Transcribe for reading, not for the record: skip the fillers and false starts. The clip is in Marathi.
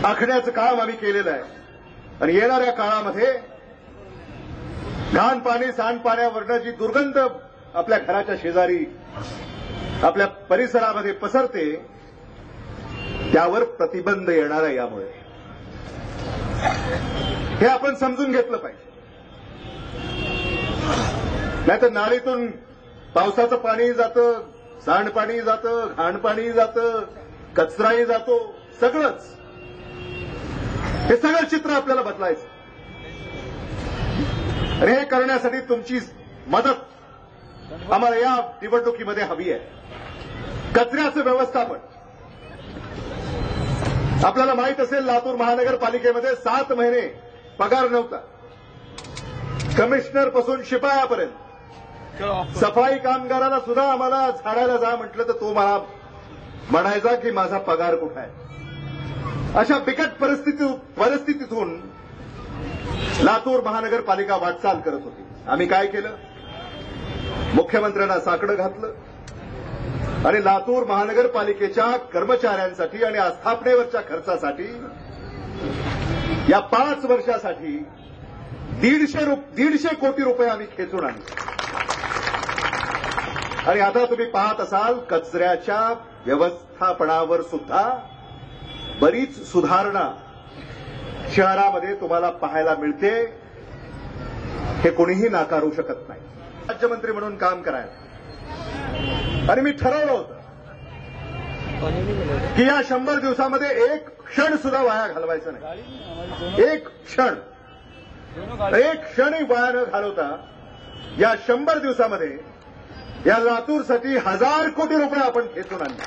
आखण्याचं काम आम्ही केलेलं आहे आणि येणाऱ्या काळामध्ये घाण पाणी सांडपाण्यावरनं जी दुर्गंध आपल्या घराच्या शेजारी आपल्या परिसरामध्ये पसरते त्यावर प्रतिबंध येणार आहे. यामुळे हे आपण समजून घेतलं पाहिजे. नाहीतर नालीतून पावसाचं पाणी जातं, सांडपाणी जातं, घाणपाणी जातं, कचराही जातो, सगळंच. हे सगळं चित्र आपल्याला बदलायचं आणि हे करण्यासाठी तुमची मदत आम्हाला या निवडणुकीमध्ये हवी आहे. कचऱ्याचं व्यवस्थापन आपल्याला माहित असेल, लातूर महानगरपालिकेमध्ये 7 महिने पगार नव्हता. कमिशनरपासून शिपायापर्यंत सफाई कामगाराला सुद्धा आम्हाला झाडायला जा म्हटलं तर तो मला म्हणायचा की माझा पगार कुठे आहे. अशा बिकट परिस्थितीतून लातूर महानगरपालिका वाटचाल करत होती. आम्ही काय केलं? मुख्यमंत्र्यांना साकडं घातलं आणि लातूर महानगरपालिकेच्या कर्मचाऱ्यांसाठी आणि आस्थापनेवरच्या खर्चासाठी या 5 वर्षासाठी 150 कोटी रुपये आम्ही खेचून आणले. आणि आता तुम्ही पाहत असाल कचऱ्याच्या व्यवस्थापनावर सुद्धा बरीच सुधारणा शहरामध्ये तुम्हाला पाहायला मिळते. हे कोणीही नाकारू शकत नाही. राज्यमंत्री म्हणून काम करायला आणि मी ठरवलं होतं की या 100 दिवसामध्ये एक क्षण सुद्धा वाया घालवायचं नाही. एक क्षणही वाया न घालवता या 100 दिवसामध्ये या लातूरसाठी 1000 कोटी रुपये आपण खेचून आणले.